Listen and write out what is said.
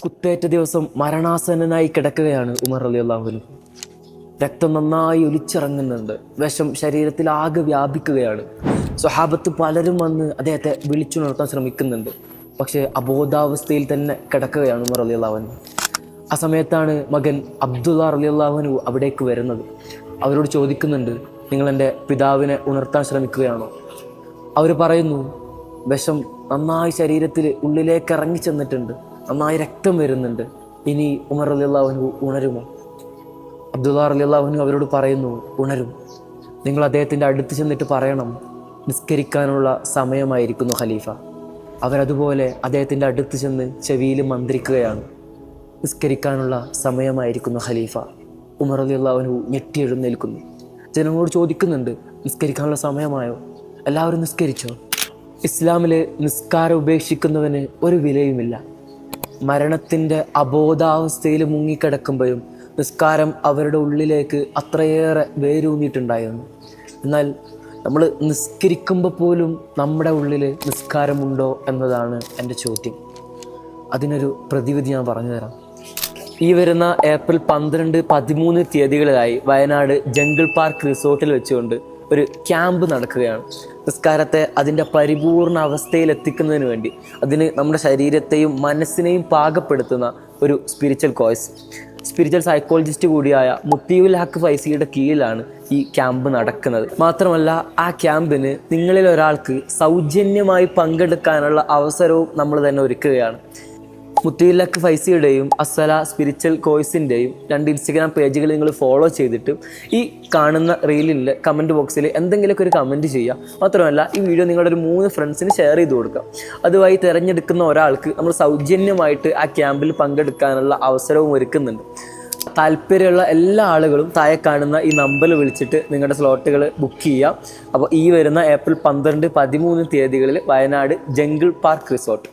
കുത്തേറ്റ ദിവസം മരണാസന്നനായി കിടക്കുകയാണ് ഉമർ റളിയല്ലാഹു അൻഹു. രക്തം നന്നായി ഒലിച്ചിറങ്ങുന്നുണ്ട്. വിഷം ശരീരത്തിൽ ആകെ വ്യാപിക്കുകയാണ്. സ്വഹാബത്ത് പലരും വന്ന് അദ്ദേഹത്തെ വിളിച്ചുണർത്താൻ ശ്രമിക്കുന്നുണ്ട്. പക്ഷേ അബോധാവസ്ഥയിൽ തന്നെ കിടക്കുകയാണ് ഉമർ റളിയല്ലാഹു അൻഹു. ആ സമയത്താണ് മകൻ അബ്ദുള്ള റളിയല്ലാഹു അൻഹു അവിടേക്ക് വരുന്നത്. അവരോട് ചോദിക്കുന്നുണ്ട്, നിങ്ങൾ എൻ്റെ പിതാവിനെ ഉണർത്താൻ ശ്രമിക്കുകയാണോ? അവർ പറയുന്നു, വിഷം നന്നായി ശരീരത്തിൽ ഉള്ളിലേക്ക് ഇറങ്ങി ചെന്നിട്ടുണ്ട്, നന്നായി രക്തം വരുന്നുണ്ട്, ഇനി ഉമർ റളിയല്ലാഹു അൻഹു ഉണരുമോ? അബ്ദുള്ള റളിയല്ലാഹു അൻഹു അവരോട് പറയുന്നു, ഉണരും. നിങ്ങൾ അദ്ദേഹത്തിൻ്റെ അടുത്ത് ചെന്നിട്ട് പറയണം, നിസ്കരിക്കാനുള്ള സമയമായിരിക്കുന്നു ഖലീഫ. അവരതുപോലെ അദ്ദേഹത്തിൻ്റെ അടുത്ത് ചെന്ന് ചെവിയിൽ മന്ത്രിക്കുകയാണ്, നിസ്കരിക്കാനുള്ള സമയമായിരിക്കുന്നു ഖലീഫ. ഉമർ റളിയല്ലാഹു അൻഹു ഞെട്ടി എഴുന്നേൽക്കുന്നു. ജനങ്ങളോട് ചോദിക്കുന്നുണ്ട്, നിസ്കരിക്കാനുള്ള സമയമായോ? എല്ലാവരും നിസ്കരിച്ചോ? ഇസ്ലാമിൽ നിസ്കാരം ഉപേക്ഷിക്കുന്നവന് ഒരു വിലയുമില്ല. മരണത്തിൻ്റെ അബോധാവസ്ഥയിൽ മുങ്ങിക്കിടക്കുമ്പോഴും നിസ്കാരം അവരുടെ ഉള്ളിലേക്ക് അത്രയേറെ വേരൂന്നിയിട്ടുണ്ടായിരുന്നു. എന്നാൽ നമ്മൾ നിസ്കരിക്കുമ്പോൾ പോലും നമ്മുടെ ഉള്ളിൽ നിസ്കാരമുണ്ടോ എന്നതാണ് എൻ്റെ ചോദ്യം. അതിനൊരു പ്രതിവിധി ഞാൻ പറഞ്ഞു തരാം. ഈ വരുന്ന ഏപ്രിൽ 12, 13 തീയതികളിലായി വയനാട് ജംഗിൾ പാർക്ക് റിസോർട്ടിൽ വെച്ചുകൊണ്ട് ഒരു ക്യാമ്പ് നടക്കുകയാണ്. നിസ്കാരത്തെ അതിൻ്റെ പരിപൂർണ അവസ്ഥയിൽ എത്തിക്കുന്നതിന് വേണ്ടി, അതിന് നമ്മുടെ ശരീരത്തെയും മനസ്സിനെയും പാകപ്പെടുത്തുന്ന ഒരു സ്പിരിച്വൽ കോഴ്സ്. സ്പിരിച്വൽ സൈക്കോളജിസ്റ്റ് കൂടിയായ മുത്തിയുൽ ഹക്ക് ഫൈസിയുടെ കീഴിലാണ് ഈ ക്യാമ്പ് നടക്കുന്നത്. മാത്രമല്ല, ആ ക്യാമ്പിന് നിങ്ങളിൽ ഒരാൾക്ക് സൗജന്യമായി പങ്കെടുക്കാനുള്ള അവസരവും നമ്മൾ തന്നെ ഒരുക്കുകയാണ്. മുത്തിയുൽ ഹക്ക് ഫൈസിയുടെയും അസ്സല സ്പിരിച്വൽ കോഴ്സിൻ്റെയും 2 ഇൻസ്റ്റഗ്രാം പേജുകൾ നിങ്ങൾ ഫോളോ ചെയ്തിട്ട് ഈ കാണുന്ന റീലിൻ്റെ കമൻറ്റ് ബോക്സിൽ എന്തെങ്കിലുമൊക്കെ ഒരു കമൻറ്റ് ചെയ്യുക. മാത്രമല്ല, ഈ വീഡിയോ നിങ്ങളുടെ ഒരു 3 ഫ്രണ്ട്സിന് ഷെയർ ചെയ്ത് കൊടുക്കുക. അതുവഴി തിരഞ്ഞെടുക്കുന്ന ഒരാൾക്ക് നമ്മൾ സൗജന്യമായിട്ട് ആ ക്യാമ്പിൽ പങ്കെടുക്കാനുള്ള അവസരവും ഒരുക്കുന്നുണ്ട്. താല്പര്യമുള്ള എല്ലാ ആളുകളും താഴെ കാണുന്ന ഈ നമ്പറിൽ വിളിച്ചിട്ട് നിങ്ങളുടെ സ്ലോട്ടുകൾ ബുക്ക് ചെയ്യുക. അപ്പോൾ ഈ വരുന്ന ഏപ്രിൽ 12, 13 തീയതികളിൽ വയനാട് ജംഗിൾ പാർക്ക് റിസോർട്ട്